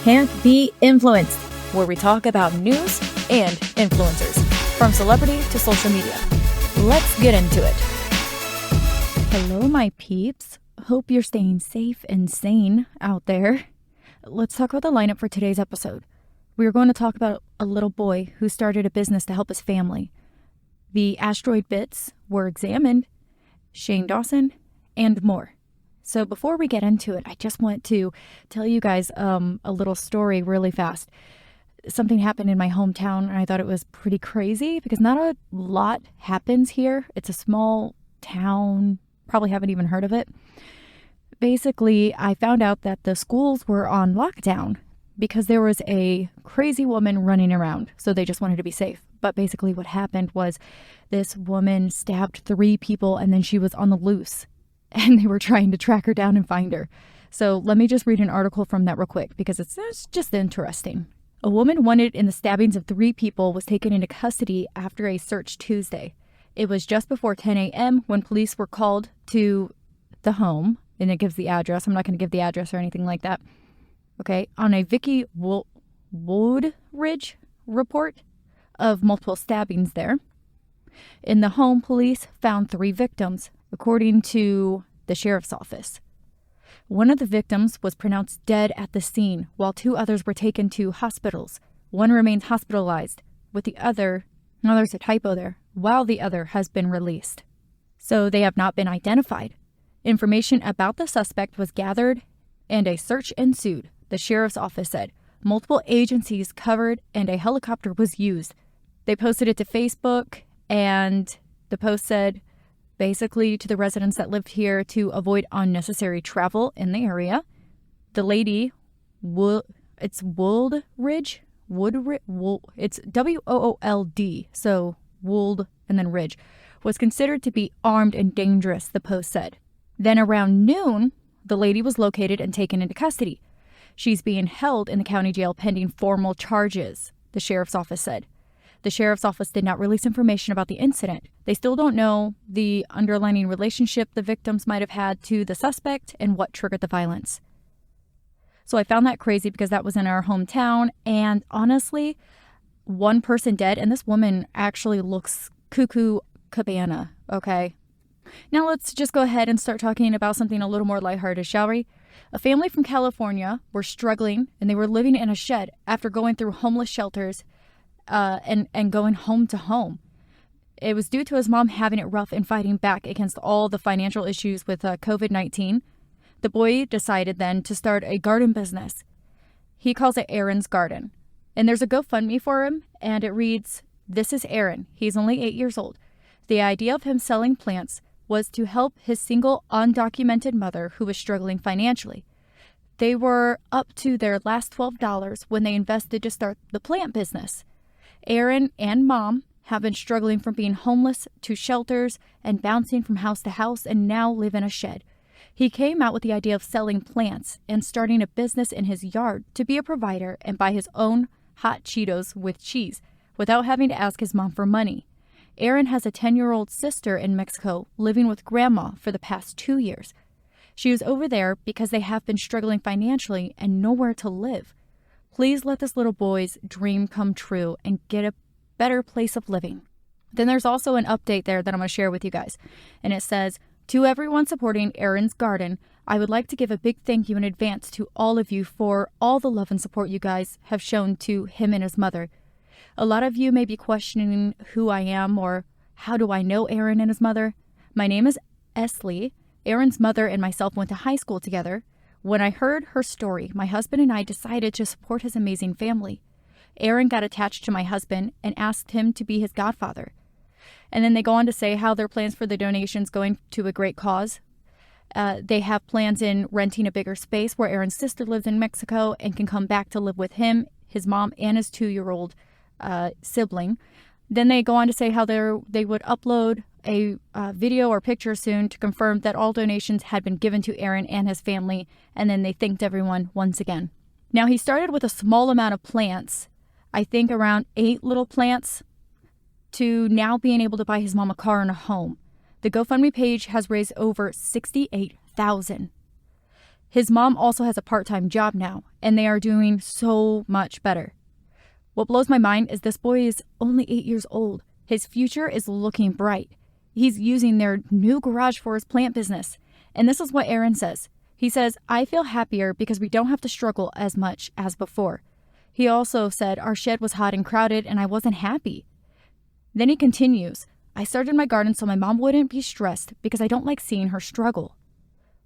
Can't Be Influenced, where we talk about news and influencers, from celebrity to social media. Let's get into it. Hello, my peeps. Hope you're staying safe and sane out there. Let's talk about the lineup for today's episode. We are going to talk about a little boy who started a business to help his family. The asteroid bits were examined, Shane Dawson, and more. So before we get into it, I just want to tell you guys a little story really fast. Something happened in my hometown, and I thought it was pretty crazy because not a lot happens here. It's a small town, probably haven't even heard of it. Basically, I found out that the schools were on lockdown because there was a crazy woman running around, so they just wanted to be safe. But basically what happened was this woman stabbed 3 people, and then she was on the loose. And they were trying to track her down and find her. So let me just read an article from that real quick because it's just interesting. A woman wanted in the stabbings of 3 people was taken into custody after a search Tuesday. It was just before 10 a.m. when police were called to the home, and it gives the address. I'm not going to give the address or anything like that. Okay, on a Vicky Woodridge report of multiple stabbings there. In the home, police found 3 victims, according to the sheriff's office. One of the victims was pronounced dead at the scene, while 2 others were taken to hospitals. One remains hospitalized, with the other, no, there's a typo there, while the other has been released. So they have not been identified. Information about the suspect was gathered and a search ensued, the sheriff's office said. Multiple agencies covered and a helicopter was used. They posted it to Facebook, and the post said, basically to the residents that lived here to avoid unnecessary travel in the area. The lady, it's Woodridge, it's W-O-O-L-D, so Wold and then Ridge, was considered to be armed and dangerous, the post said. Then around noon, the lady was located and taken into custody. She's being held in the county jail pending formal charges, the sheriff's office said. The sheriff's office did not release information about the incident. They still don't know the underlying relationship the victims might have had to the suspect and what triggered the violence. So I found that crazy because that was in our hometown, and honestly, 1 person dead, and this woman actually looks cuckoo cabana, okay? Now let's just go ahead and start talking about something a little more lighthearted, shall we? A family from California were struggling, and they were living in a shed after going through homeless shelters and going home to home. It was due to his mom having it rough and fighting back against all the financial issues with COVID-19. The boy decided then to start a garden business. He calls it Aaron's Garden. And there's a GoFundMe for him, and it reads, "This is Aaron. He's only 8 years old. The idea of him selling plants was to help his single, undocumented mother who was struggling financially. They were up to their last $12 when they invested to start the plant business. Aaron and Mom have been struggling from being homeless to shelters and bouncing from house to house and now live in a shed. He came out with the idea of selling plants and starting a business in his yard to be a provider and buy his own hot Cheetos with cheese without having to ask his mom for money. Aaron has a 10-year-old sister in Mexico living with grandma for the past 2 years. She was over there because they have been struggling financially and nowhere to live. Please let this little boy's dream come true and get a better place of living." Then there's also an update there that I'm going to share with you guys. And it says, "To everyone supporting Aaron's Garden, I would like to give a big thank you in advance to all of you for all the love and support you guys have shown to him and his mother. A lot of you may be questioning who I am or how do I know Aaron and his mother. My name is Esley. Aaron's mother and myself went to high school together. When I heard her story, my husband and I decided to support his amazing family. Aaron got attached to my husband and asked him to be his godfather." And then they go on to say how their plans for the donations going to a great cause. They have plans in renting a bigger space where Aaron's sister lives in Mexico and can come back to live with him, his mom, and his 2-year-old sibling. Then they go on to say how they would upload a video or picture soon to confirm that all donations had been given to Aaron and his family, and then they thanked everyone once again. Now, he started with a small amount of plants, I think around 8 little plants, to now being able to buy his mom a car and a home. The GoFundMe page has raised over $68,000. His mom also has a part-time job now, and they are doing so much better. What blows my mind is this boy is only 8 years old. His future is looking bright. He's using their new garage for his plant business. And this is what Aaron says. He says, "I feel happier because we don't have to struggle as much as before." He also said, "Our shed was hot and crowded and I wasn't happy." Then he continues, "I started my garden so my mom wouldn't be stressed because I don't like seeing her struggle."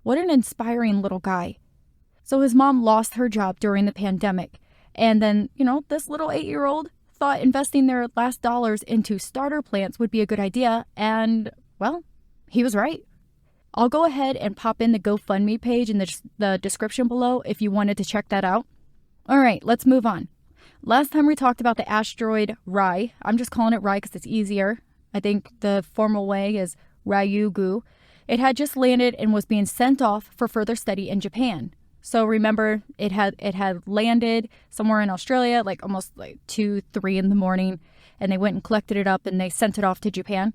What an inspiring little guy. So his mom lost her job during the pandemic. And then, this little 8-year-old thought investing their last dollars into starter plants would be a good idea. And, well, he was right. I'll go ahead and pop in the GoFundMe page in the description below if you wanted to check that out. All right, let's move on. Last time we talked about the asteroid Rai. I'm just calling it Rai because it's easier. I think the formal way is Ryugu. It had just landed and was being sent off for further study in Japan. So remember, it had landed somewhere in Australia, almost 2, 3 in the morning, and they went and collected it up and they sent it off to Japan.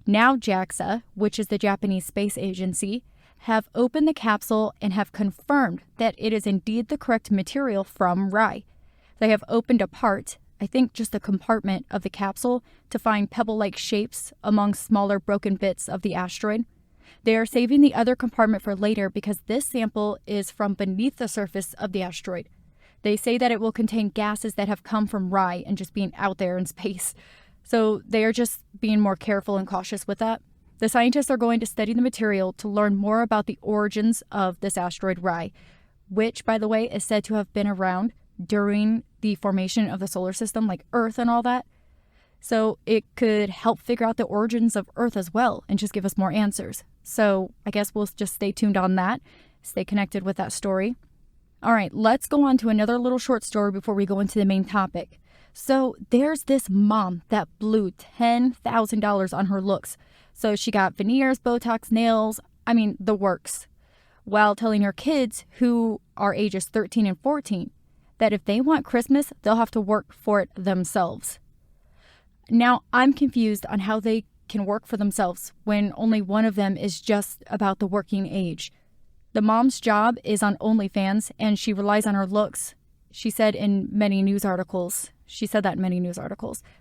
Now JAXA, which is the Japanese Space Agency, have opened the capsule and have confirmed that it is indeed the correct material from Rai. They have opened a part, I think just a compartment of the capsule, to find pebble-like shapes among smaller broken bits of the asteroid. They are saving the other compartment for later because this sample is from beneath the surface of the asteroid. They say that it will contain gases that have come from Rai and just being out there in space. So they are just being more careful and cautious with that. The scientists are going to study the material to learn more about the origins of this asteroid Rai, which, by the way, is said to have been around during the formation of the solar system, like Earth and all that. So it could help figure out the origins of Earth as well and just give us more answers. So I guess we'll just stay tuned on that, stay connected with that story. All right, let's go on to another little short story before we go into the main topic. So there's this mom that blew $10,000 on her looks. So she got veneers, Botox, nails, the works, while telling her kids, who are ages 13 and 14, that if they want Christmas, they'll have to work for it themselves. Now, I'm confused on how they can work for themselves when only one of them is just about the working age. The mom's job is on OnlyFans, and she relies on her looks. She said that in many news articles,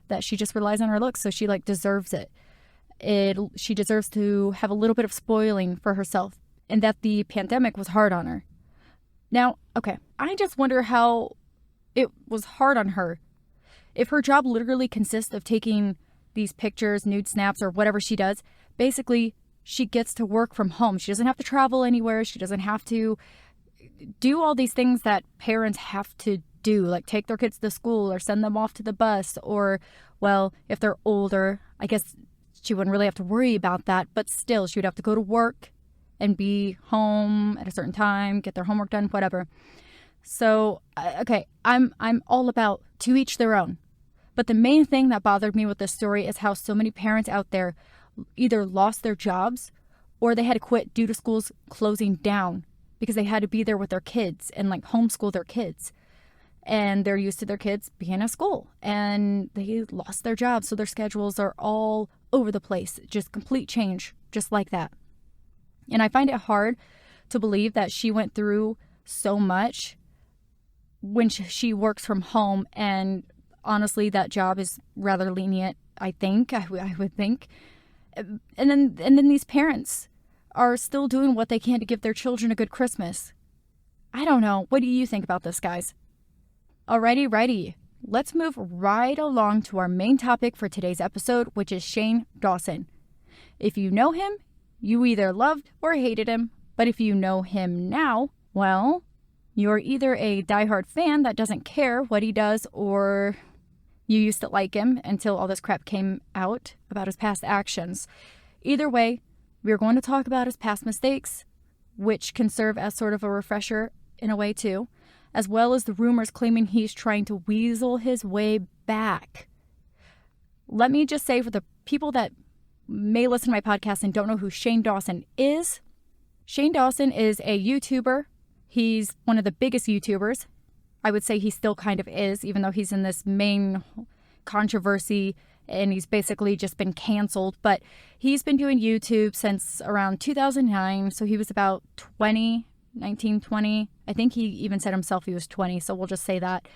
that she just relies on her looks, so she deserves it. She deserves to have a little bit of spoiling for herself, and that the pandemic was hard on her. Now, okay, I just wonder how it was hard on her. If her job literally consists of taking these pictures, nude snaps, or whatever she does, basically she gets to work from home. She doesn't have to travel anywhere. She doesn't have to do all these things that parents have to do, like take their kids to school or send them off to the bus, or, well, if they're older, I guess she wouldn't really have to worry about that, but still she would have to go to work and be home at a certain time, get their homework done, whatever. So, okay, I'm all about to each their own. But the main thing that bothered me with this story is how so many parents out there either lost their jobs or they had to quit due to schools closing down because they had to be there with their kids and homeschool their kids. And they're used to their kids being at school and they lost their jobs. So their schedules are all over the place, just complete change, just like that. And I find it hard to believe that she went through so much when she works from home, and honestly, that job is rather lenient, I would think. And then these parents are still doing what they can to give their children a good Christmas. I don't know. What do you think about this, guys? Alrighty. Let's move right along to our main topic for today's episode, which is Shane Dawson. If you know him, you either loved or hated him. But if you know him now, well, you're either a diehard fan that doesn't care what he does, or you used to like him until all this crap came out about his past actions. Either way, we're going to talk about his past mistakes, which can serve as sort of a refresher in a way too, as well as the rumors claiming he's trying to weasel his way back. Let me just say, for the people that may listen to my podcast and don't know who Shane Dawson is a YouTuber. He's one of the biggest YouTubers. I would say he still kind of is, even though he's in this main controversy and he's basically just been canceled. But he's been doing YouTube since around 2009, so he was about 20 19, 20. I think he even said himself he was 20, so we'll just say that.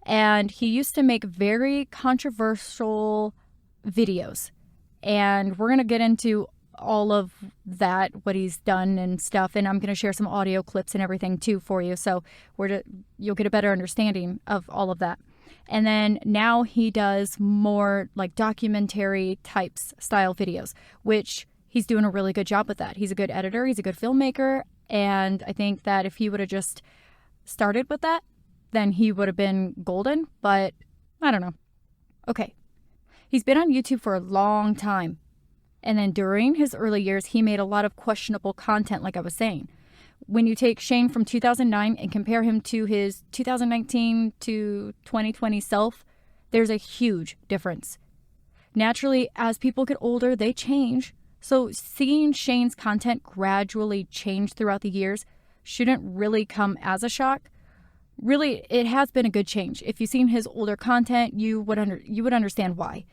And he used to make very controversial videos. And we're going to get into all of that, what he's done and stuff. And I'm going to share some audio clips and everything too for you. So you'll get a better understanding of all of that. And then now he does more like documentary types style videos, which he's doing a really good job with that. He's a good editor. He's a good filmmaker. And I think that if he would have just started with that, then he would have been golden. But I don't know. Okay. He's been on YouTube for a long time. And then during his early years, he made a lot of questionable content, like I was saying. When you take Shane from 2009 and compare him to his 2019 to 2020 self, there's a huge difference. Naturally, as people get older, they change. So seeing Shane's content gradually change throughout the years shouldn't really come as a shock. Really, it has been a good change. If you've seen his older content, you would understand why.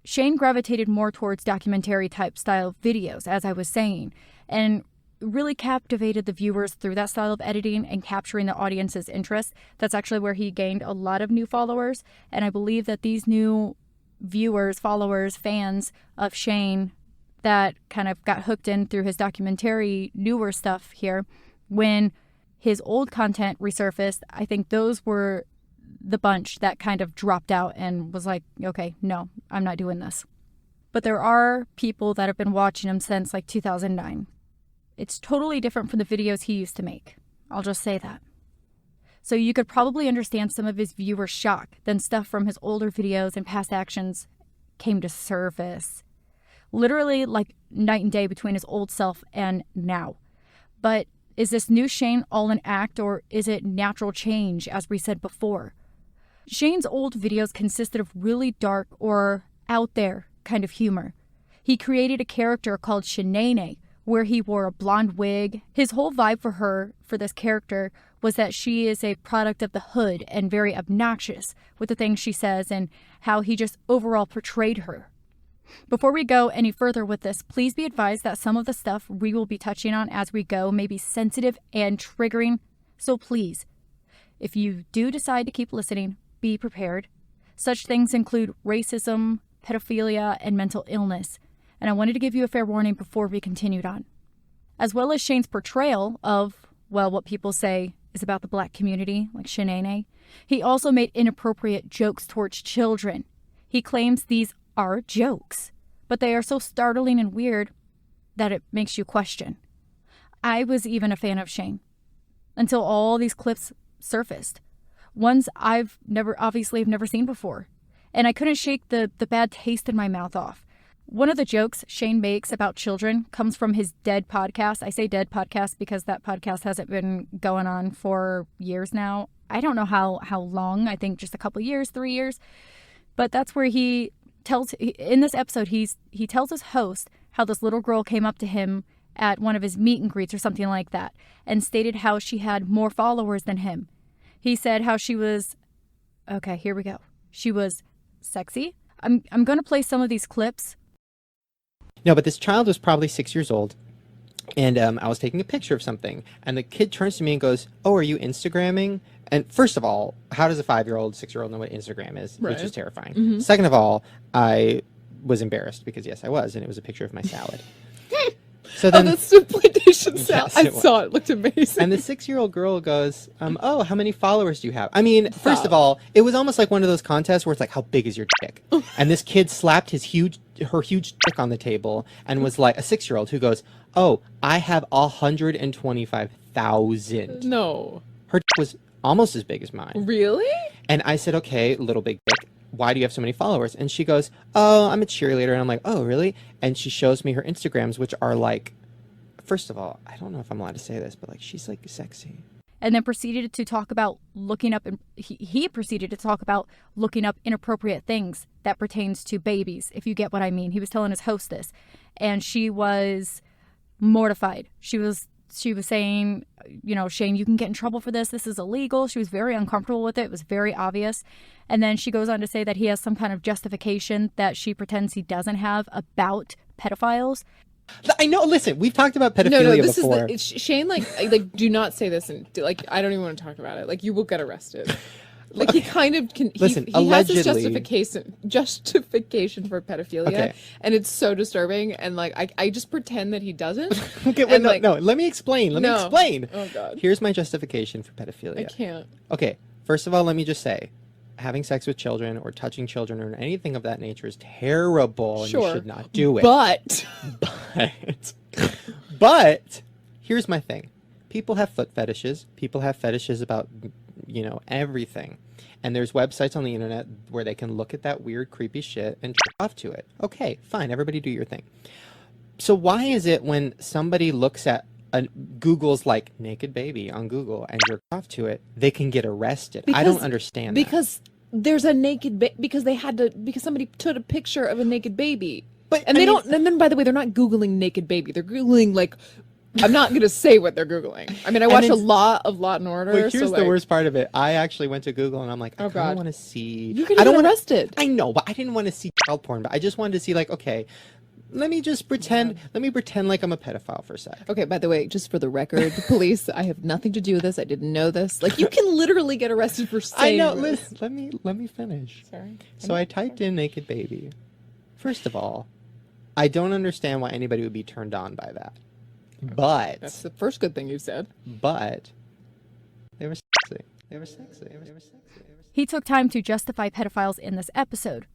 Shane gravitated more towards documentary type style videos, as I was saying, and really captivated the viewers through that style of editing and capturing the audience's interest. That's actually where he gained a lot of new followers. And I believe that these new viewers, followers, fans of Shane that kind of got hooked in through his documentary newer stuff here, when his old content resurfaced, I think those were the bunch that kind of dropped out and was like, okay, no, I'm not doing this. But there are people that have been watching him since like 2009. It's totally different from the videos he used to make. I'll just say that. So you could probably understand some of his viewers' shock. Then stuff from his older videos and past actions came to surface. Literally like night and day between his old self and now. But is this new Shane all an act, or is it natural change, as we said before? Shane's old videos consisted of really dark or out there kind of humor. He created a character called Shanae, where he wore a blonde wig. His whole vibe for this character was that she is a product of the hood and very obnoxious with the things she says and how he just overall portrayed her. Before we go any further with this, please be advised that some of the stuff we will be touching on as we go may be sensitive and triggering. So please, if you do decide to keep listening, be prepared. Such things include racism, pedophilia, and mental illness. And I wanted to give you a fair warning before we continued on. As well as Shane's portrayal of, well, what people say is about the black community, like Shanae, he also made inappropriate jokes towards children. He claims these are jokes, but they are so startling and weird that it makes you question. I was even a fan of Shane until all these clips surfaced. Ones I've never seen before. And I couldn't shake the bad taste in my mouth off. One of the jokes Shane makes about children comes from his Dead podcast. I say Dead podcast because that podcast hasn't been going on for years now. I don't know how long. I think just a couple years, 3 years. But that's where he tells, in this episode, he tells his host how this little girl came up to him at one of his meet and greets or something like that and stated how she had more followers than him. He said how she was, okay, here we go. She was sexy. I'm going to play some of these clips. No, but this child was probably 6 years old, and I was taking a picture of something, and the kid turns to me and goes, "Oh, are you Instagramming?" And first of all, how does a 5-year-old, 6-year-old know what Instagram is? Right. Which is terrifying. Mm-hmm. Second of all, I was embarrassed because, yes, I was, and it was a picture of my salad. So then, that's the plantation salad. Yes, I saw it. It looked amazing. And the 6-year-old girl goes, "Oh, how many followers do you have?" I mean, first of all, it was almost like one of those contests where it's like, "How big is your dick?" And this kid slapped her huge dick on the table and was like, a 6-year-old who goes, "Oh, I have 125,000." No. Her dick was almost as big as mine. Really? And I said, "Okay, little big dick, why do you have so many followers?" And she goes, "Oh, I'm a cheerleader." And I'm like, "Oh, really?" And she shows me her Instagrams, which are like, first of all, I don't know if I'm allowed to say this, but like, she's like sexy. And then proceeded to talk about looking up, he proceeded to talk about looking up inappropriate things that pertains to babies, if you get what I mean. He was telling his host this, and she was mortified. She was saying, you know, "Shane, you can get in trouble for this. This is illegal." She was very uncomfortable with it. It was very obvious. And then she goes on to say that he has some kind of justification that she pretends he doesn't have about pedophiles. I know. Listen, we've talked about pedophilia No, this before. is Shane. Like, do not say this, and like, I don't even want to talk about it. Like, you will get arrested. Like, he kind of can. Listen, he has this allegedly- justification for pedophilia, Okay. and it's so disturbing. And like, I just pretend that he doesn't. Okay, wait, and, no, like, no. Let me explain. Let me No. explain. Oh, God. Here's my justification for pedophilia. I can't. Okay, first of all, let me just say, having sex with children or touching children or anything of that nature is terrible, and you Sure. should not do it. But But here's my thing. People have foot fetishes. People have fetishes about, everything. And there's websites on the internet where they can look at that weird, creepy shit and jerk off to it. Okay, fine. Everybody do your thing. So why is it when somebody looks at Google's like naked baby on Google and jerk off to it, they can get arrested? I don't understand that. because there's a naked because somebody took a picture of a naked baby. But, And I they mean- don't. And then, by the way, they're not Googling naked baby. They're Googling like. I'm not gonna say what they're Googling. I mean, I watch a it's- lot of Law and Order. But here's so, the like, worst part of it. I actually went to Google and I'm like, I Oh, kind of God. want to see. You're gonna I don't get wanna- arrested. I know, but I didn't want to see child porn. But I just wanted to see, like, okay, let me just pretend. Let me pretend like I'm a pedophile for a sec. Okay, by the way, just for the record, police, I have nothing to do with this. I didn't know this. Like, you can literally get arrested for I saying know. this. Listen, let me finish. Sorry. So I typed in naked baby. First of all, I don't understand why anybody would be turned on by that. But That's the first good thing you said. they were sexy. They were sexy. They were sexy. He took time to justify pedophiles in this episode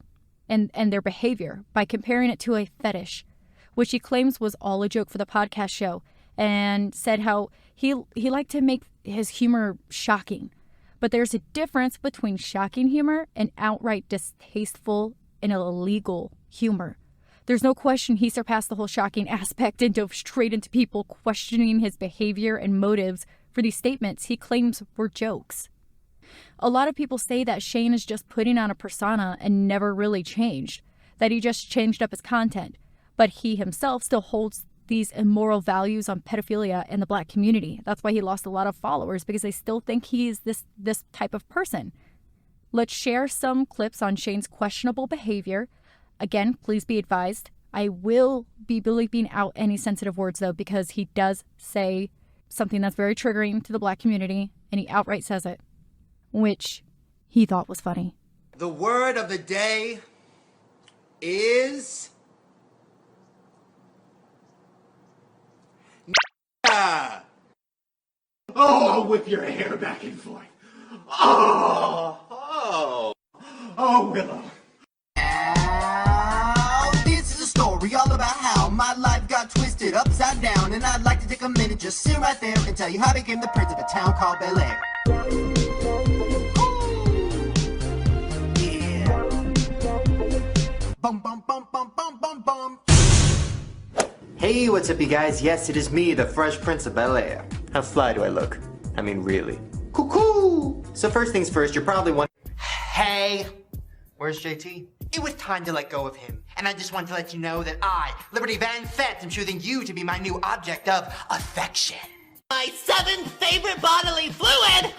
and their behavior by comparing it to a fetish, which he claims was all a joke for the podcast show, and said how he liked to make his humor shocking. But there's a difference between shocking humor and outright distasteful and illegal humor. There's no question he surpassed the whole shocking aspect and dove straight into people questioning his behavior and motives for these statements he claims were jokes. A lot of people say that Shane is just putting on a persona and never really changed, that he just changed up his content, but he himself still holds these immoral values on pedophilia in the Black community. That's why he lost a lot of followers, because they still think he is this type of person. Let's share some clips on Shane's questionable behavior. Again, please be advised, I will be bleeping out any sensitive words, though, because he does say something that's very triggering to the Black community, and he outright says it, which he thought was funny. The word of the day is... Oh, I'll whip your hair back and forth. Oh, Willow. This is a story all about how my life got twisted upside down, and I'd like to take a minute, just sit right there and tell you how I became the prince of a town called Bel Air. Yeah. Bum bum bum bum bum bum bum. Hey, what's up, you guys? Yes, it is me, the Fresh Prince of Bel Air. How fly do I look? I mean, really. Cuckoo! So first things first, you're probably wondering, hey, where's JT? It was time to let go of him, and I just wanted to let you know that I, Liberty Van Fett, am choosing you to be my new object of affection. My seventh favorite bodily fluid.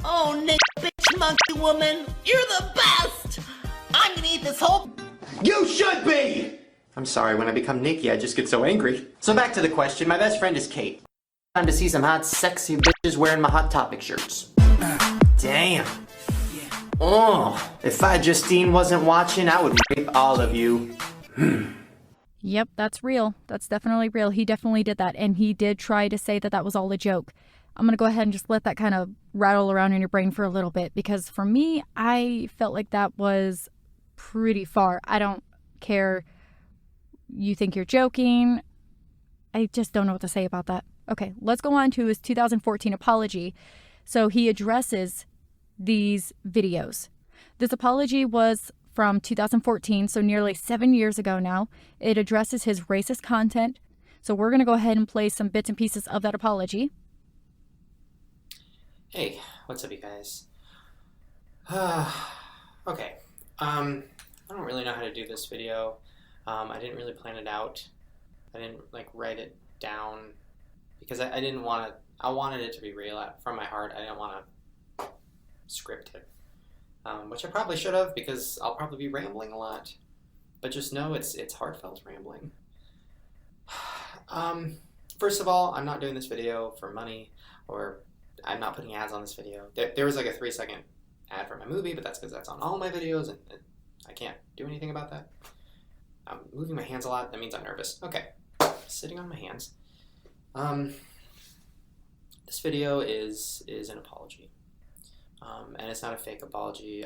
Oh, bitch, monkey woman, you're the best. I'm gonna eat this whole. You should be! I'm sorry, when I become Nikki, I just get so angry. So back to the question, my best friend is Kate. Time to see some hot, sexy bitches wearing my Hot Topic shirts. Damn. Oh, if Justine wasn't watching, I would rape all of you. Yep, that's real. That's definitely real. He definitely did that, and he did try to say that that was all a joke. I'm going to go ahead and just let that kind of rattle around in your brain for a little bit, because for me, I felt like that was pretty far. I don't care. You think you're joking. I just don't know what to say about that. Okay, let's go on to his 2014 apology. So he addresses these videos. This apology was from 2014, so nearly 7 years ago now. It addresses his racist content. So we're going to go ahead and play some bits and pieces of that apology. Hey, what's up, you guys? Okay, I don't really know how to do this video. I didn't really plan it out. I didn't write it down because I didn't want to. I wanted it to be real from my heart. I didn't want to script it, which I probably should have, because I'll probably be rambling a lot. But just know it's heartfelt rambling. First of all, I'm not doing this video for money, or I'm not putting ads on this video. There was like a 3-second ad for my movie, but that's because that's on all my videos, and I can't do anything about that. I'm moving my hands a lot. That means I'm nervous. Okay, sitting on my hands. This video is an apology, and it's not a fake apology.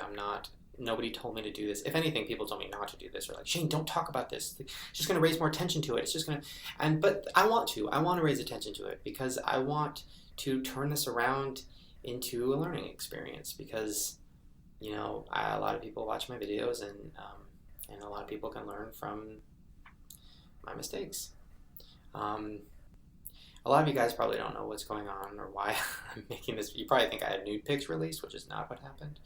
Nobody told me to do this. If anything, people told me not to do this, or like, Shane, don't talk about this. It's just going to raise more attention to it. It's just going to, but I want to raise attention to it, because I want to turn this around into a learning experience, because, you know, a lot of people watch my videos, and a lot of people can learn from my mistakes. A lot of you guys probably don't know what's going on or why I'm making this. You probably think I had nude pics released, which is not what happened.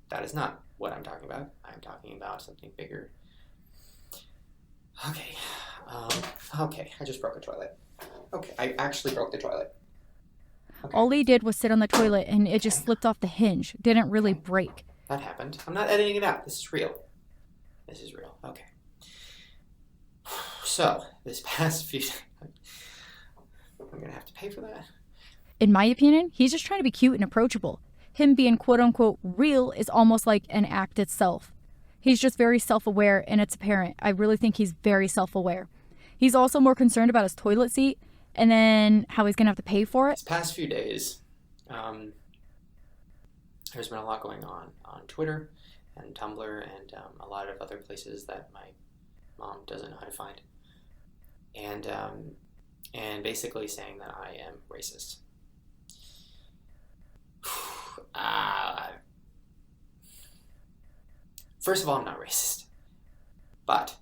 That is not what I'm talking about. I'm talking about something bigger. Okay. Okay, I just broke a toilet. Okay, I actually broke the toilet. Okay. All he did was sit on the toilet and it just slipped off the hinge. Didn't really break. That happened. I'm not editing it out. This is real. This is real. Okay. So, this past few... I'm going to have to pay for that. In my opinion, he's just trying to be cute and approachable. Him being quote-unquote real is almost like an act itself. He's just very self-aware, and it's apparent. I really think he's very self-aware. He's also more concerned about his toilet seat and then how he's going to have to pay for it. These past few days, there's been a lot going on Twitter and Tumblr and a lot of other places that my mom doesn't know how to find. And basically saying that I am racist. First of all, I'm not racist. But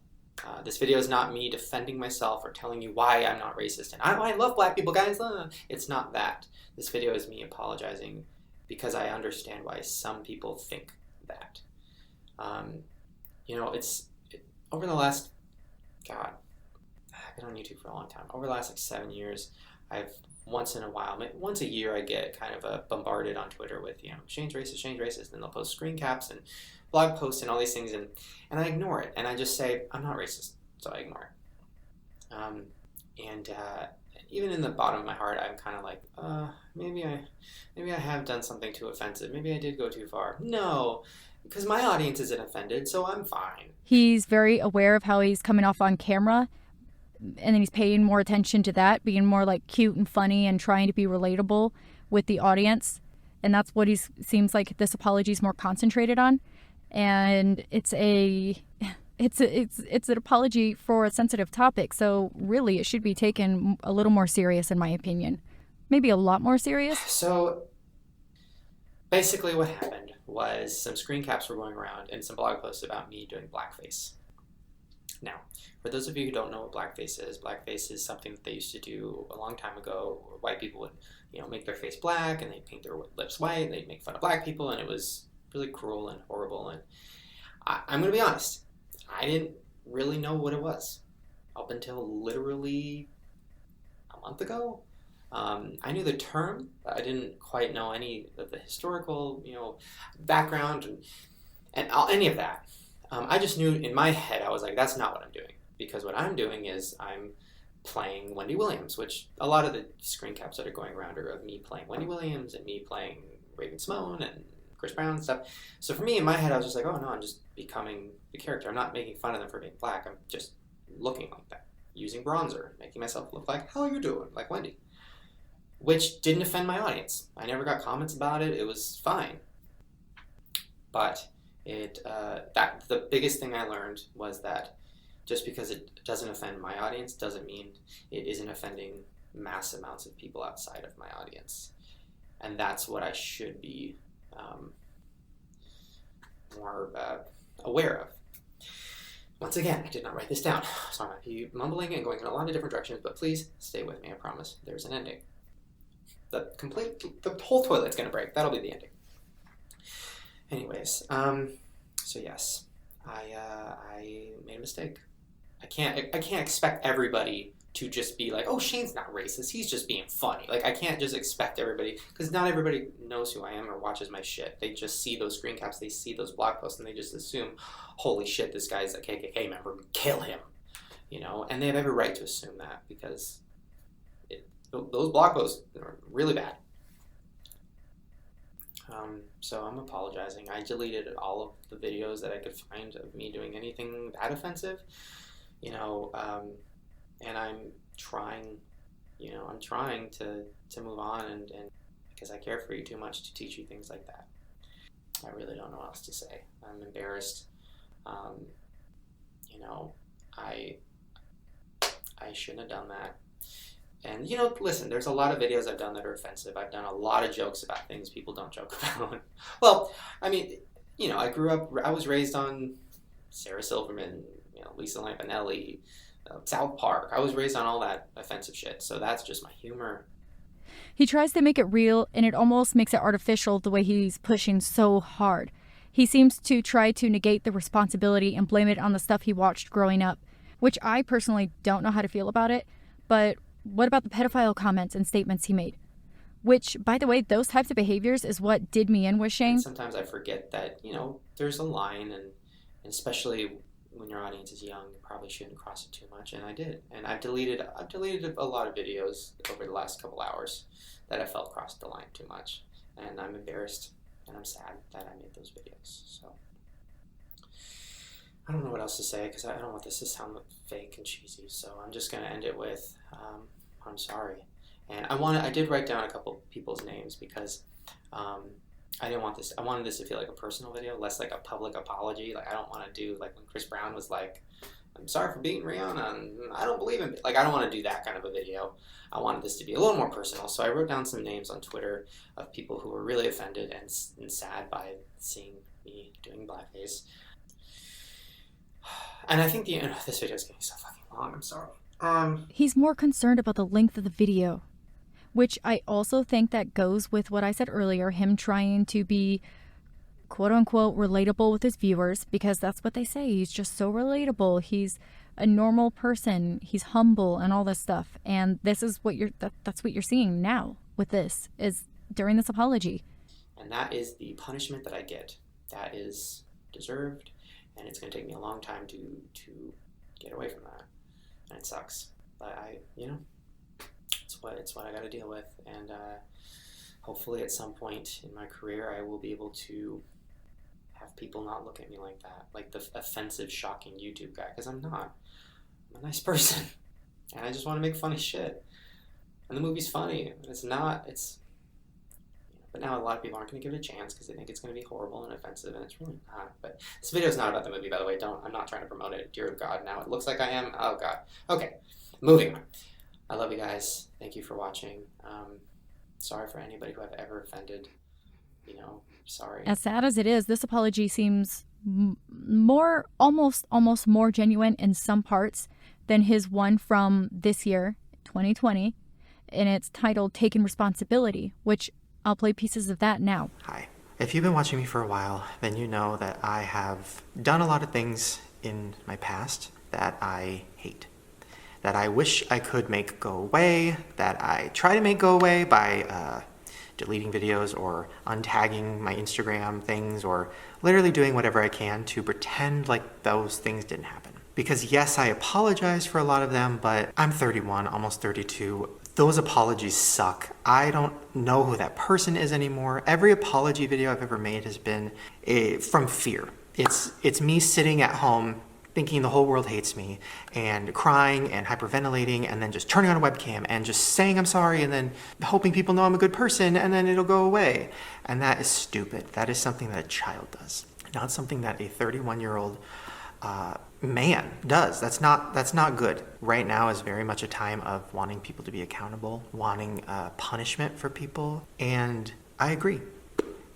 this video is not me defending myself or telling you why I'm not racist. And I love black people, guys. It's not that. This video is me apologizing because I understand why some people think that. You know, over the last, God, I've been on YouTube for a long time. Over the last like 7 years, I've once in a while, once a year, I get kind of bombarded on Twitter with, you know, Shane's racist, and they'll post screen caps and blog posts and all these things, and I ignore it, and I just say, I'm not racist, so I ignore it. Even in the bottom of my heart, I'm kind of like, maybe I have done something too offensive. Maybe I did go too far. No, because my audience isn't offended, so I'm fine. He's very aware of how he's coming off on camera, and then he's paying more attention to that, being more like cute and funny and trying to be relatable with the audience. And that's what seems like this apology is more concentrated on. And it's an apology for a sensitive topic. So really it should be taken a little more serious, in my opinion. Maybe a lot more serious. So basically what happened was some screen caps were going around and some blog posts about me doing blackface. Now, for those of you who don't know what blackface is something that they used to do a long time ago, where white people would, you know, make their face black and they'd paint their lips white and they'd make fun of black people, and it was really cruel and horrible. And I'm going to be honest, I didn't really know what it was up until literally a month ago. I knew the term, but I didn't quite know any of the historical, you know, background and any of that. I just knew in my head, I was like, that's not what I'm doing. Because what I'm doing is I'm playing Wendy Williams, which a lot of the screen caps that are going around are of me playing Wendy Williams and me playing Raven Simone and Chris Brown and stuff. So for me, in my head, I was just like, oh no, I'm just becoming the character. I'm not making fun of them for being black. I'm just looking like that. Using bronzer, making myself look like, how you doing? Like Wendy. Which didn't offend my audience. I never got comments about it. It was fine. But the biggest thing I learned was that just because it doesn't offend my audience doesn't mean it isn't offending mass amounts of people outside of my audience. And that's what I should be more aware of. Once again, I did not write this down, so I might be mumbling and going in a lot of different directions, but please stay with me, I promise. There's an ending. The whole toilet's gonna break. That'll be the ending. Anyways, so yes, I made a mistake. I can't expect everybody to just be like, oh, Shane's not racist, he's just being funny. Like, I can't just expect everybody, because not everybody knows who I am or watches my shit. They just see those screen caps, they see those blog posts, and they just assume, holy shit, this guy's a KKK member, kill him. you know, and they have every right to assume that because those blog posts are really bad. So I'm apologizing. I deleted all of the videos that I could find of me doing anything that offensive, you know, and I'm trying, you know, I'm trying to move on and because I care for you too much to teach you things like that. I really don't know what else to say. I'm embarrassed. You know, I shouldn't have done that. And, you know, listen, there's a lot of videos I've done that are offensive. I've done a lot of jokes about things people don't joke about. Well, I mean, you know, I was raised on Sarah Silverman, you know, Lisa Lampanelli, South Park. I was raised on all that offensive shit. So that's just my humor. He tries to make it real, and it almost makes it artificial the way he's pushing so hard. He seems to try to negate the responsibility and blame it on the stuff he watched growing up, which I personally don't know how to feel about it. But what about the pedophile comments and statements he made? Which, by the way, those types of behaviors is what did me in with Shane. And sometimes I forget that, you know, there's a line, and especially when your audience is young, you probably shouldn't cross it too much, and I did. And I've deleted a lot of videos over the last couple hours that I felt crossed the line too much, and I'm embarrassed and I'm sad that I made those videos. So I don't know what else to say because I don't want this to sound fake and cheesy. So I'm just gonna end it with I'm sorry. And I did write down a couple people's names because I didn't want this. I wanted this to feel like a personal video, less like a public apology. Like I don't want to do like when Chris Brown was like, "I'm sorry for beating Rihanna, and I don't believe in." Like I don't want to do that kind of a video. I wanted this to be a little more personal. So I wrote down some names on Twitter of people who were really offended and sad by seeing me doing blackface. And I think this video is getting so fucking long. I'm sorry. He's more concerned about the length of the video, which I also think that goes with what I said earlier, him trying to be quote-unquote relatable with his viewers, because that's what they say. He's just so relatable. He's a normal person. He's humble and all this stuff. And this is what that's what you're seeing now with this, is during this apology. And that is the punishment that I get. That is deserved, and it's going to take me a long time to get away from that. And it sucks. But it's what I got to deal with, and hopefully at some point in my career I will be able to have people not look at me like that, like the offensive, shocking YouTube guy, because I'm not. I'm a nice person, and I just want to make funny shit. And the movie's funny, and it's not. But now a lot of people aren't going to give it a chance because they think it's going to be horrible and offensive, and it's really not. But this video is not about the movie, by the way. I'm not trying to promote it. Dear God, now it looks like I am. Oh God. Okay, moving on. I love you guys. Thank you for watching. Sorry for anybody who I've ever offended. Sorry. As sad as it is, this apology seems more, almost more genuine in some parts than his one from this year, 2020, and it's titled "Taking Responsibility," which I'll play pieces of that now. Hi. If you've been watching me for a while, then you know that I have done a lot of things in my past that I hate, that I wish I could make go away, that I try to make go away by deleting videos or untagging my Instagram things, or literally doing whatever I can to pretend like those things didn't happen. Because yes, I apologize for a lot of them, but I'm 31, almost 32. Those apologies suck. I don't know who that person is anymore. Every apology video I've ever made has been from fear. It's me sitting at home thinking the whole world hates me and crying and hyperventilating and then just turning on a webcam and just saying I'm sorry and then hoping people know I'm a good person and then it'll go away. And that is stupid. That is something that a child does, not something that a 31-year-old man does. That's not good. Right now is very much a time of wanting people to be accountable, wanting punishment for people, and I agree.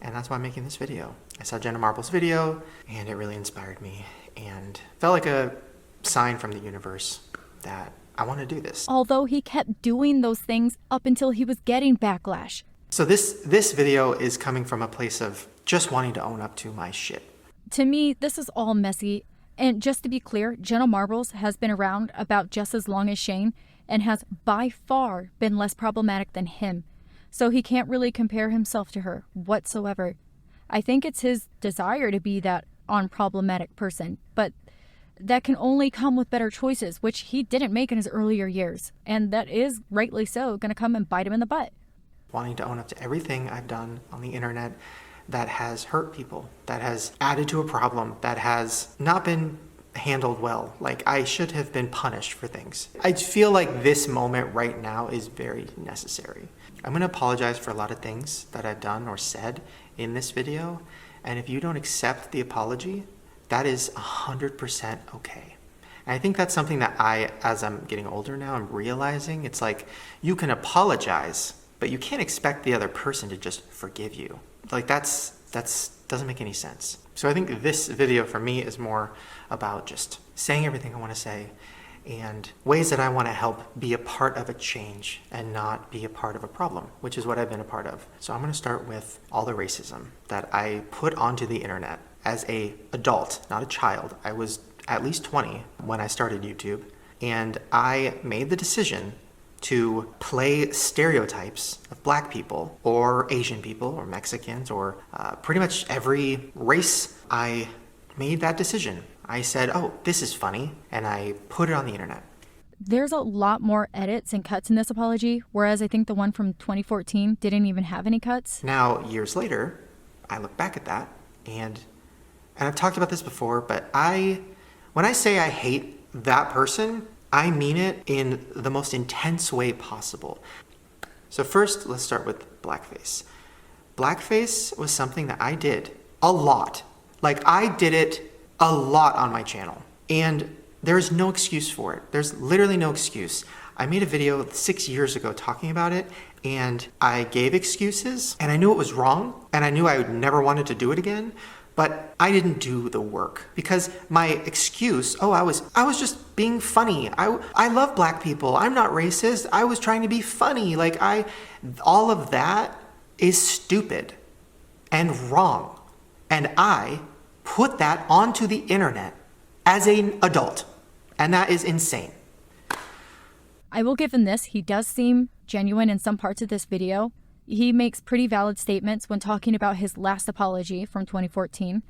And that's why I'm making this video. I saw Jenna Marbles' video, and it really inspired me, and felt like a sign from the universe that I want to do this. Although he kept doing those things up until he was getting backlash. So this video is coming from a place of just wanting to own up to my shit. To me, this is all messy. And just to be clear, Jenna Marbles has been around about just as long as Shane and has by far been less problematic than him. So he can't really compare himself to her whatsoever. I think it's his desire to be that unproblematic person, but that can only come with better choices, which he didn't make in his earlier years. And that is, rightly so, going to come and bite him in the butt. Wanting to own up to everything I've done on the internet that has hurt people, that has added to a problem, that has not been handled well. Like, I should have been punished for things. I feel like this moment right now is very necessary. I'm going to apologize for a lot of things that I've done or said in this video. And if you don't accept the apology, that is 100% okay. And I think that's something that as I'm getting older now, I'm realizing. It's like, you can apologize, but you can't expect the other person to just forgive you. Like, that's doesn't make any sense. So I think this video for me is more about just saying everything I want to say and ways that I want to help be a part of a change and not be a part of a problem, which is what I've been a part of. So I'm going to start with all the racism that I put onto the internet as an adult, not a child. I was at least 20 when I started YouTube, and I made the decision to play stereotypes of black people or Asian people or Mexicans or pretty much every race. I made that decision. I said, oh, this is funny, and I put it on the internet. There's a lot more edits and cuts in this apology, whereas I think the one from 2014 didn't even have any cuts. Now, years later, I look back at that, and I've talked about this before, but when I say I hate that person, I mean it in the most intense way possible. So first, let's start with blackface. Blackface was something that I did a lot. Like, I did it a lot on my channel, and there's no excuse for it. There's literally no excuse. I made a video 6 years ago talking about it, and I gave excuses, and I knew it was wrong, and I knew I would never wanted to do it again, but I didn't do the work because my excuse, I was just being funny. I love black people. I'm not racist. I was trying to be funny. All of that is stupid and wrong. And I put that onto the internet as an adult. And that is insane. I will give him this. He does seem genuine in some parts of this video. He makes pretty valid statements when talking about his last apology from 2014.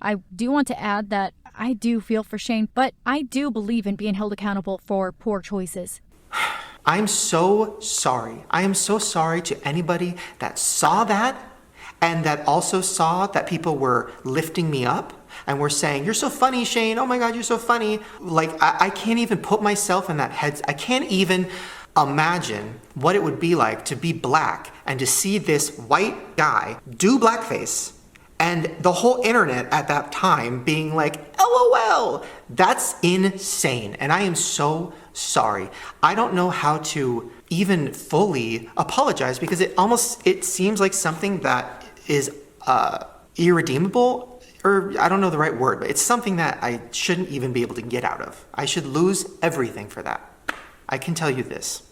I do want to add that I do feel for Shane, but I do believe in being held accountable for poor choices. I'm so sorry. I am so sorry to anybody that saw that and that also saw that people were lifting me up and were saying, you're so funny, Shane. Oh my God, you're so funny. I can't even put myself in that head. I can't even imagine what it would be like to be black and to see this white guy do blackface and the whole internet at that time being like, LOL. That's insane. And I am so sorry. I don't know how to even fully apologize because it seems like something that is irredeemable, or I don't know the right word, but it's something that I shouldn't even be able to get out of. I should lose everything for that. I can tell you this.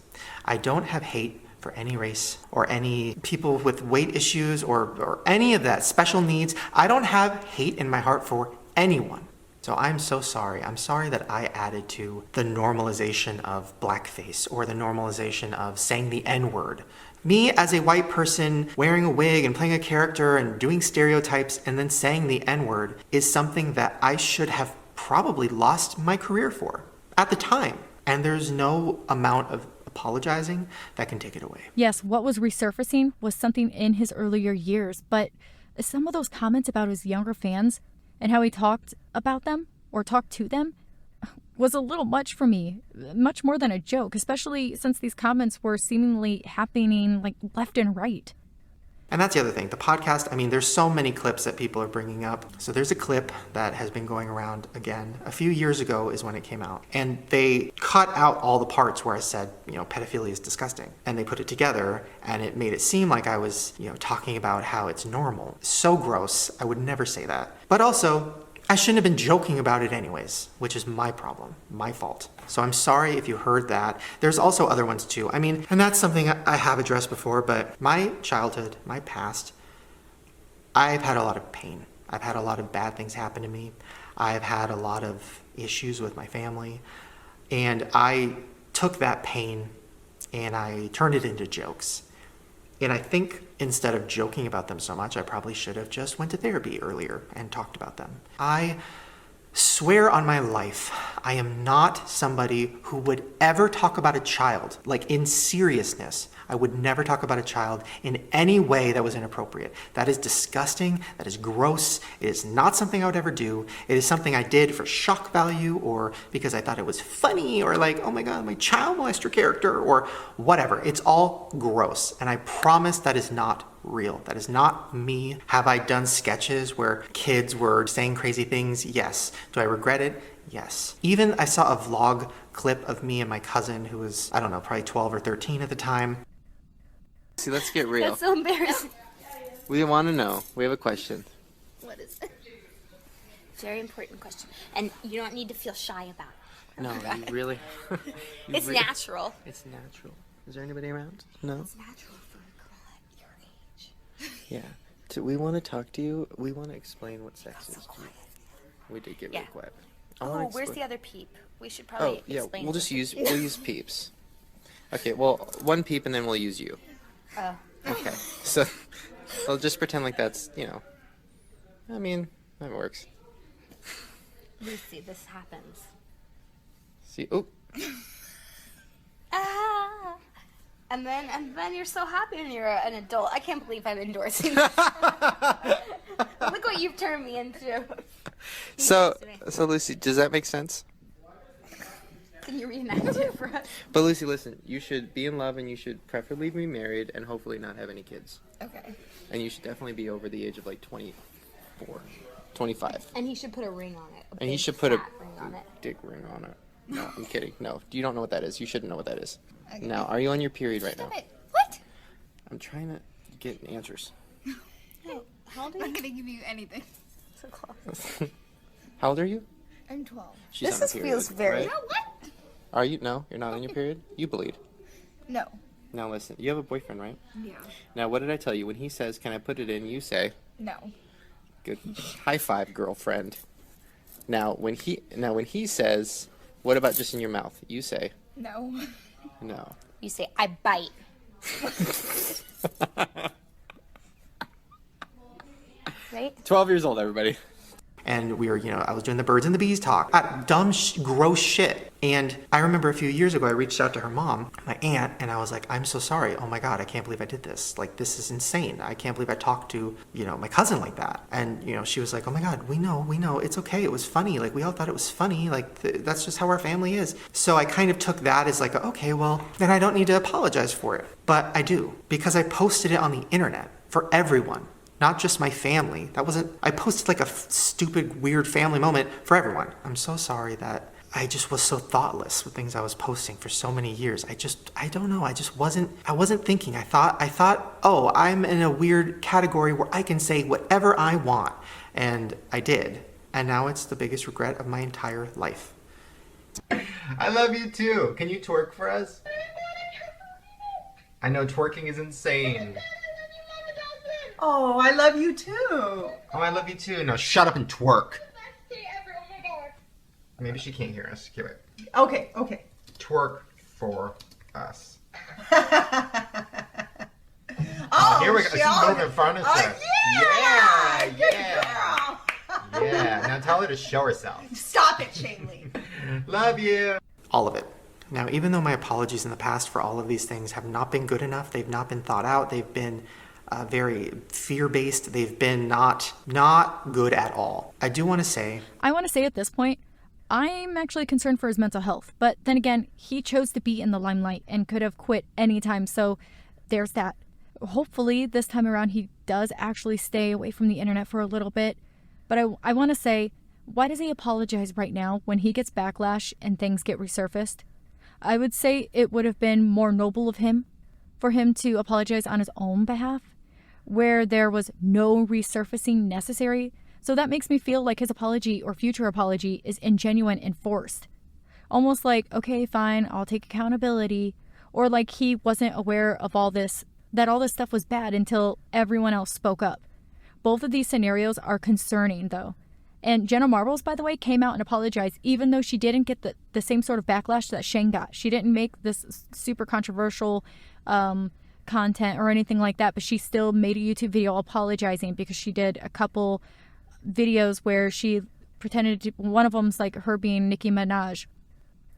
I don't have hate for any race or any people with weight issues or any of that special needs. I don't have hate in my heart for anyone. So I'm so sorry. I'm sorry that I added to the normalization of blackface or the normalization of saying the N-word. Me as a white person wearing a wig and playing a character and doing stereotypes and then saying the N-word is something that I should have probably lost my career for at the time. And there's no amount of apologizing that can take it away. Yes, what was resurfacing was something in his earlier years, but some of those comments about his younger fans and how he talked about them or talked to them was a little much for me, much more than a joke, especially since these comments were seemingly happening like left and right. And that's the other thing. The podcast, there's so many clips that people are bringing up. So there's a clip that has been going around again. A few years ago is when it came out. And they cut out all the parts where I said, pedophilia is disgusting. And they put it together and it made it seem like I was, talking about how it's normal. So gross. I would never say that. But also, I shouldn't have been joking about it anyways, which is my problem, my fault. So I'm sorry if you heard that. There's also other ones too. And that's something I have addressed before, but my childhood, my past, I've had a lot of pain. I've had a lot of bad things happen to me. I've had a lot of issues with my family. And I took that pain and I turned it into jokes. And I think instead of joking about them so much, I probably should have just went to therapy earlier and talked about them. I Swear on my life, I am not somebody who would ever talk about a child, like in seriousness. I would never talk about a child in any way that was inappropriate. That is disgusting. That is gross. It is not something I would ever do. It is something I did for shock value or because I thought it was funny or like, oh my God, my child molester character or whatever. It's all gross. And I promise that is not real. That is not me. Have I done sketches where kids were saying crazy things? Yes. Do I regret it? Yes. Even I saw a vlog clip of me and my cousin who was, I don't know, probably 12 or 13 at the time. See, let's get real. That's so embarrassing. We want to know. We have a question. What is it? Very important question. And you don't need to feel shy about it. No, you really. It's natural. It's natural. Is there anybody around? No? It's natural for a girl at your age. Yeah. So we want to talk to you. We want to explain what sex is. We did get really Yeah. quiet. Oh, where's the other peep? We should probably explain. We'll this. just use peeps. Okay, well, one peep and then we'll use you. Oh. Okay, so I'll just pretend like that's, I mean, that works. Lucy, this happens. See, oh, Ah. And then you're so happy when you're an adult. I can't believe I'm endorsing this. Look what you've turned me into. so Lucy, does that make sense? Can you reenact it for us? But Lucy, listen, you should be in love and you should preferably be married and hopefully not have any kids. Okay. And you should definitely be over the age of like 24, 25. And he should put a ring on it. And he should put a ring on it. dick ring on it. No, I'm kidding. No, you don't know what that is. You shouldn't know what that is. Okay. Now, are you on your period right now? What? I'm trying to get answers. How old are you? I'm not gonna give you anything. So close. How old are you? I'm 12. She's This on her is- period, feels very- right? No, what? Are you? No, you're not on your period? You bleed. No. Now listen, you have a boyfriend, right? Yeah. Now, what did I tell you? When he says, "Can I put it in?" you say, No. "Good, high five, girlfriend." Now, when he says, "What about just in your mouth?" you say, No. "No." You say, I bite. Right? 12 years old, everybody. And we were, I was doing the birds and the bees talk. Dumb, gross shit. And I remember a few years ago, I reached out to her mom, my aunt, and I was like, I'm so sorry. Oh my God, I can't believe I did this. Like, this is insane. I can't believe I talked to, my cousin like that. And, she was like, oh my God, we know. It's okay. It was funny. Like, we all thought it was funny. Like, that's just how our family is. So I kind of took that as like, okay, well, then I don't need to apologize for it. But I do, because I posted it on the internet for everyone. Not just my family. I posted like a stupid, weird family moment for everyone. I'm so sorry that I just was so thoughtless with things I was posting for so many years. I don't know. I wasn't thinking. I thought, oh, I'm in a weird category where I can say whatever I want. And I did. And now it's the biggest regret of my entire life. I love you too. Can you twerk for us? I know twerking is insane. Oh, I love you too. Oh, I love you too. Now shut up and twerk. Maybe she can't hear us. Okay, wait. Okay. Twerk for us. Oh, here we go. She's moving furniture. Yeah. Yeah. Yeah. Now tell her to show herself. Stop it, Shane Lee. Love you. All of it. Now, even though my apologies in the past for all of these things have not been good enough, they've not been thought out, they've been very fear-based, they've been not good at all. I want to say at this point, I'm actually concerned for his mental health. But then again, he chose to be in the limelight and could have quit anytime. So there's that. Hopefully this time around he does actually stay away from the internet for a little bit. But I want to say, why does he apologize right now when he gets backlash and things get resurfaced? I would say it would have been more noble of him for him to apologize on his own behalf, where there was no resurfacing necessary. So that makes me feel like his apology or future apology is ingenuine and forced. Almost like, okay, fine, I'll take accountability. Or like he wasn't aware of that all this stuff was bad until everyone else spoke up. Both of these scenarios are concerning though. And Jenna Marbles, by the way, came out and apologized, even though she didn't get the same sort of backlash that Shane got. She didn't make this super controversial content or anything like that, but she still made a YouTube video apologizing because she did a couple videos where she pretended to, one of them's like her being Nicki Minaj.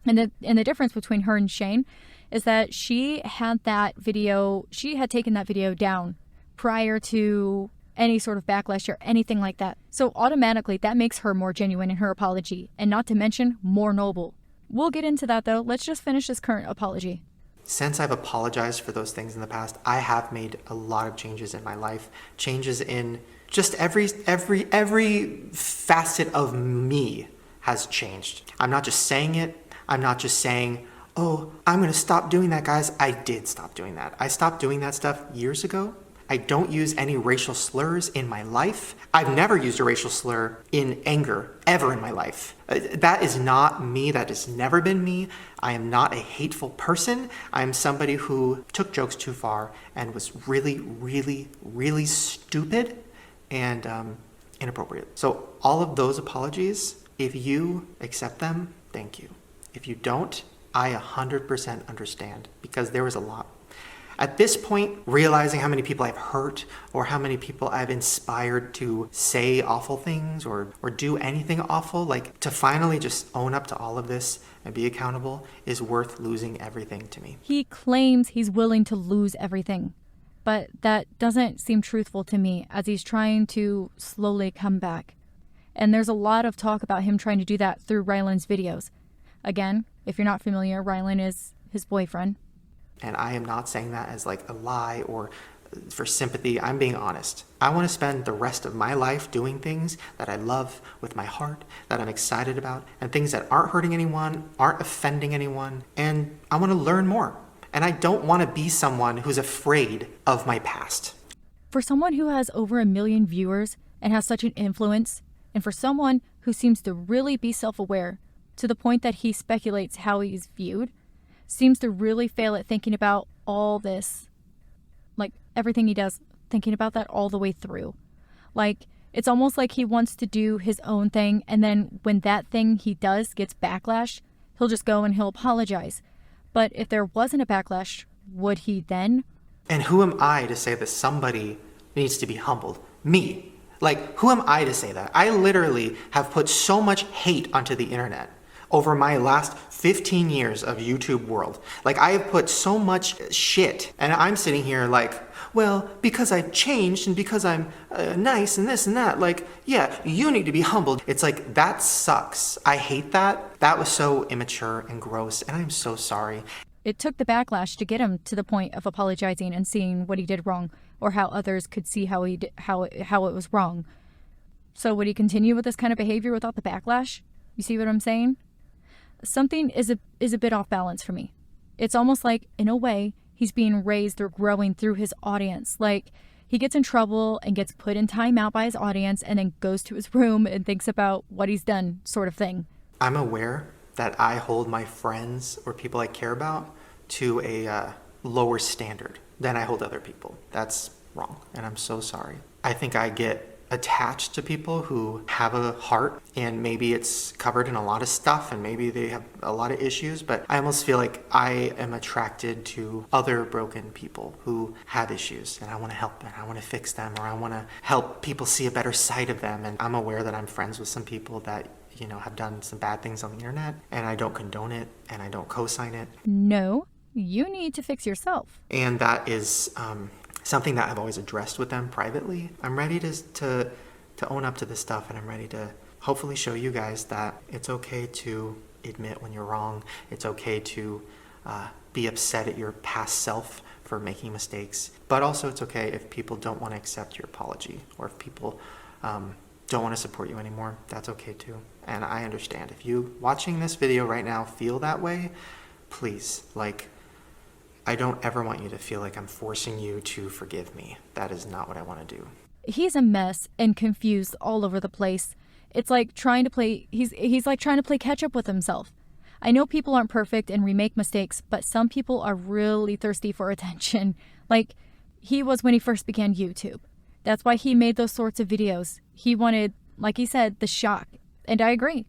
And the difference between her and Shane is that she had taken that video down prior to any sort of backlash or anything like that. So automatically that makes her more genuine in her apology, and not to mention more noble. We'll get into that though. Let's just finish this current apology. Since I've apologized for those things in the past, I have made a lot of changes in my life. Changes in just every facet of me has changed. I'm not just saying it. I'm not just saying, oh, I'm going to stop doing that, guys. I did stop doing that. I stopped doing that stuff years ago. I don't use any racial slurs in my life. I've never used a racial slur in anger ever in my life. That is not me. That has never been me. I am not a hateful person. I am somebody who took jokes too far and was really, really, really stupid and inappropriate. So all of those apologies, if you accept them, thank you. If you don't, I 100% understand, because there was a lot. At this point, realizing how many people I've hurt or how many people I've inspired to say awful things or do anything awful, like to finally just own up to all of this and be accountable is worth losing everything to me. He claims he's willing to lose everything, but that doesn't seem truthful to me, as he's trying to slowly come back. And there's a lot of talk about him trying to do that through Ryland's videos. Again, if you're not familiar, Ryland is his boyfriend. And I am not saying that as like a lie or for sympathy. I'm being honest. I want to spend the rest of my life doing things that I love with my heart, that I'm excited about, and things that aren't hurting anyone, aren't offending anyone. And I want to learn more. And I don't want to be someone who's afraid of my past. For someone who has over 1 million viewers and has such an influence, and for someone who seems to really be self-aware to the point that he speculates how he's viewed, seems to really fail at thinking about all this, like everything he does, thinking about that all the way through. Like, it's almost like he wants to do his own thing, and then when that thing he does gets backlash, he'll just go and he'll apologize. But if there wasn't a backlash, would he then? And who am I to say that somebody needs to be humbled? Me. Like, who am I to say that? I literally have put so much hate onto the internet over my last 15 years of YouTube world. Like, I have put so much shit, and I'm sitting here like, well, because I changed and because I'm nice and this and that, like, yeah, you need to be humbled. It's like, that sucks. I hate that. That was so immature and gross, and I'm so sorry. It took the backlash to get him to the point of apologizing and seeing what he did wrong, or how others could see how it was wrong. So would he continue with this kind of behavior without the backlash? You see what I'm saying? Something is a bit off balance for me. It's almost like, in a way, he's being raised or growing through his audience. Like, he gets in trouble and gets put in timeout by his audience and then goes to his room and thinks about what he's done, sort of thing. I'm aware that I hold my friends or people I care about to a lower standard than I hold other people. That's wrong, and I'm so sorry. I think I get attached to people who have a heart, and maybe it's covered in a lot of stuff and maybe they have a lot of issues, but I almost feel like I am attracted to other broken people who have issues, and I want to help and I want to fix them, or I want to help people see a better side of them. And I'm aware that I'm friends with some people that, you know, have done some bad things on the internet, and I don't condone it and I don't co-sign it. No, you need to fix yourself. And that is something that I've always addressed with them privately. I'm ready to own up to this stuff, and I'm ready to hopefully show you guys that it's okay to admit when you're wrong. It's okay to be upset at your past self for making mistakes, but also it's okay if people don't want to accept your apology, or if people don't want to support you anymore. That's okay too, and I understand. If you watching this video right now feel that way, please, like, I don't ever want you to feel like I'm forcing you to forgive me. That is not what I want to do. He's a mess and confused all over the place. It's like trying to play, he's like trying to play catch up with himself. I know people aren't perfect and we make mistakes, but some people are really thirsty for attention. Like he was when he first began YouTube. That's why he made those sorts of videos. He wanted, like he said, the shock. And I agree.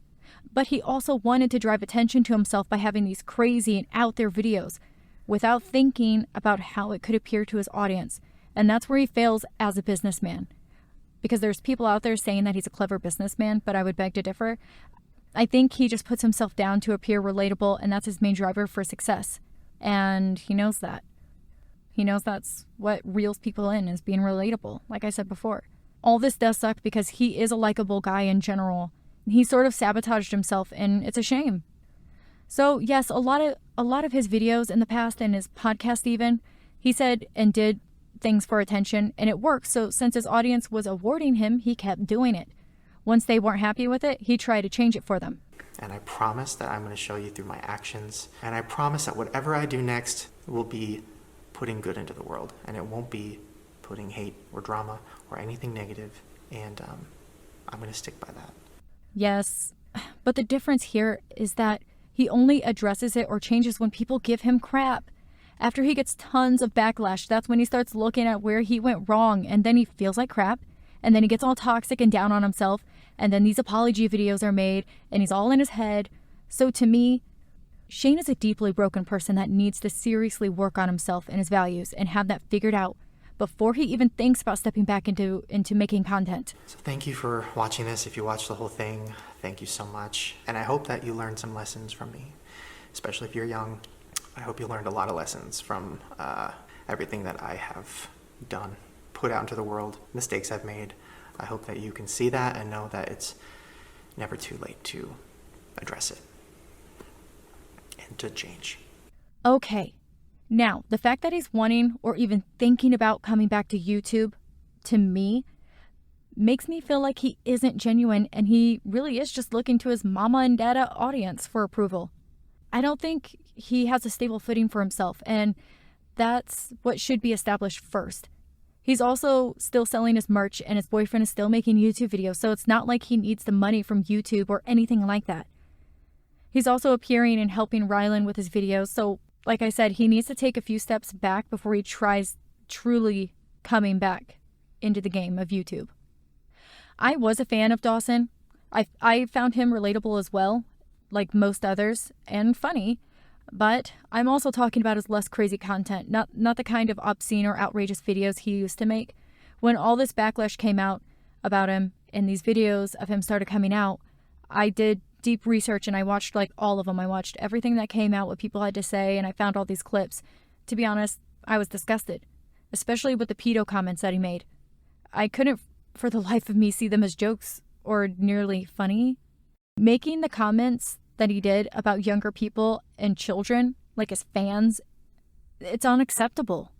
But he also wanted to drive attention to himself by having these crazy and out there videos, without thinking about how it could appear to his audience. And that's where he fails as a businessman. because there's people out there saying that he's a clever businessman, but I would beg to differ. I think he just puts himself down to appear relatable, and that's his main driver for success. And he knows that. He knows that's what reels people in, is being relatable, like I said before. All this does suck because he is a likable guy in general. He sort of sabotaged himself, and it's a shame. So yes, a lot of his videos in the past and his podcast even, he said and did things for attention, and it worked. So since his audience was awarding him, he kept doing it. Once they weren't happy with it, he tried to change it for them. And I promise that I'm going to show you through my actions. And I promise that whatever I do next will be putting good into the world. And it won't be putting hate or drama or anything negative. And I'm going to stick by that. Yes, but the difference here is that he only addresses it or changes when people give him crap. After he gets tons of backlash, that's when he starts looking at where he went wrong, and then he feels like crap, and then he gets all toxic and down on himself, and then these apology videos are made, and he's all in his head. So to me, Shane is a deeply broken person that needs to seriously work on himself and his values and have that figured out before he even thinks about stepping back into making content. So thank you for watching this. If you watched the whole thing, thank you so much. And I hope that you learned some lessons from me, especially if you're young. I hope you learned a lot of lessons from everything that I have done, put out into the world, mistakes I've made. I hope that you can see that and know that it's never too late to address it and to change. Okay. Now, the fact that he's wanting or even thinking about coming back to YouTube, to me, makes me feel like he isn't genuine and he really is just looking to his mama and dada audience for approval. I don't think he has a stable footing for himself, and that's what should be established first. He's also still selling his merch, and his boyfriend is still making YouTube videos, so it's not like he needs the money from YouTube or anything like that. He's also appearing and helping Rylan with his videos, so like I said, he needs to take a few steps back before he tries truly coming back into the game of YouTube. I was a fan of Dawson. I found him relatable as well, like most others, and funny. But I'm also talking about his less crazy content, not the kind of obscene or outrageous videos he used to make. When all this backlash came out about him and these videos of him started coming out, I did deep research and I watched like all of them. I watched everything that came out, what people had to say, and I found all these clips. To be honest, I was disgusted, especially with the pedo comments that he made. I couldn't for the life of me see them as jokes or nearly funny. Making the comments that he did about younger people and children, like his fans, it's unacceptable.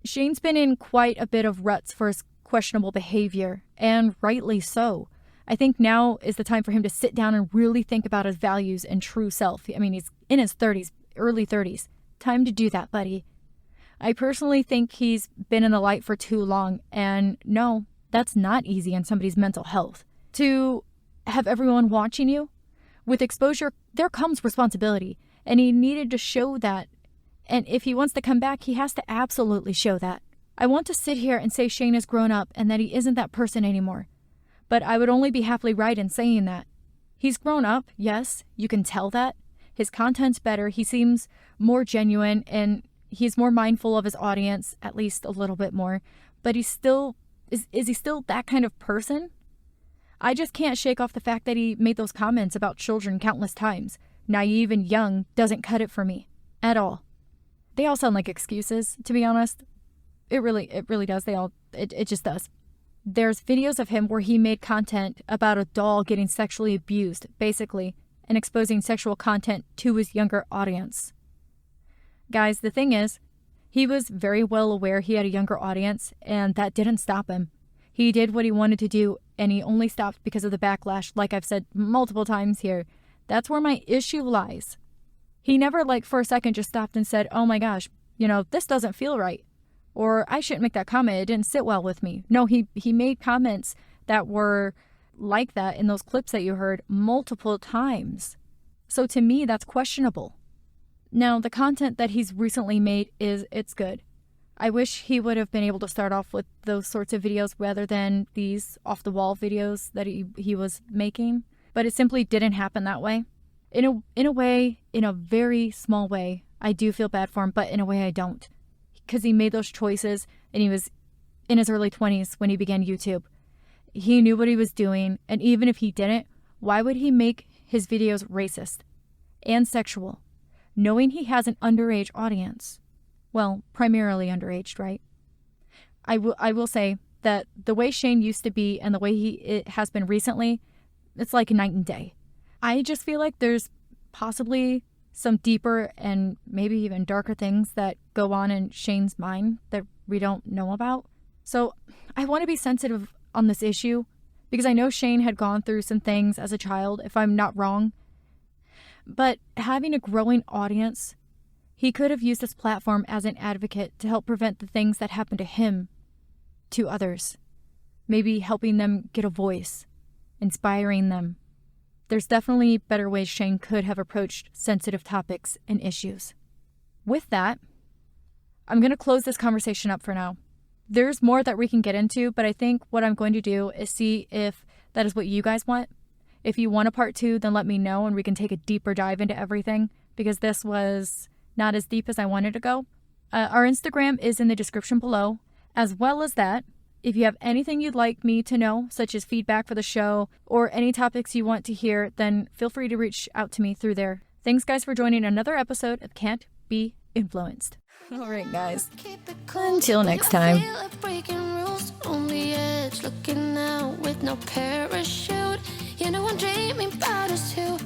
Shane's been in quite a bit of ruts for his questionable behavior, and rightly so. I think now is the time for him to sit down and really think about his values and true self. I mean, he's in his 30s, early 30s. Time to do that, buddy. I personally think he's been in the light for too long, and no, that's not easy on somebody's mental health. To have everyone watching you, with exposure, there comes responsibility, and he needed to show that. And if he wants to come back, he has to absolutely show that. I want to sit here and say Shane has grown up and that he isn't that person anymore. But I would only be happily right in saying that. He's grown up, yes, you can tell that. His content's better, he seems more genuine, and he's more mindful of his audience, at least a little bit more. But he's still, is he still that kind of person? I just can't shake off the fact that he made those comments about children countless times. Naive and young doesn't cut it for me. At all. They all sound like excuses, to be honest. It really does. It just does. There's videos of him where he made content about a doll getting sexually abused, basically, and exposing sexual content to his younger audience. Guys, the thing is, he was very well aware he had a younger audience, and that didn't stop him. He did what he wanted to do, and he only stopped because of the backlash, like I've said multiple times here. That's where my issue lies. He never, for a second, just stopped and said, oh my gosh, this doesn't feel right. Or I shouldn't make that comment, it didn't sit well with me. No, he made comments that were like that in those clips that you heard multiple times. So to me, that's questionable. Now, the content that he's recently made it's good. I wish he would have been able to start off with those sorts of videos rather than these off-the-wall videos that he was making. But it simply didn't happen that way. In a way, in a very small way, I do feel bad for him, but in a way I don't. Because he made those choices and he was in his early 20s when he began YouTube. he knew what he was doing, and even if he didn't, why would he make his videos racist and sexual, knowing he has an underage audience? Well, primarily underage, right? I will say that the way Shane used to be and the way it has been recently, it's like night and day. I just feel like there's possibly some deeper and maybe even darker things that go on in Shane's mind that we don't know about. So I want to be sensitive on this issue because I know Shane had gone through some things as a child, if I'm not wrong. But having a growing audience, he could have used this platform as an advocate to help prevent the things that happened to him to others. Maybe helping them get a voice, inspiring them. There's definitely better ways Shane could have approached sensitive topics and issues. With that, I'm going to close this conversation up for now. There's more that we can get into, but I think what I'm going to do is see if that is what you guys want. If you want a part 2, then let me know and we can take a deeper dive into everything, because this was not as deep as I wanted to go. Our Instagram is in the description below. As well as that, if you have anything you'd like me to know, such as feedback for the show or any topics you want to hear, then feel free to reach out to me through there. Thanks, guys, for joining another episode of Can't Be Influenced. All right, guys. Until next time. On the edge, looking out with no parachute. You know I'm dreaming about us too.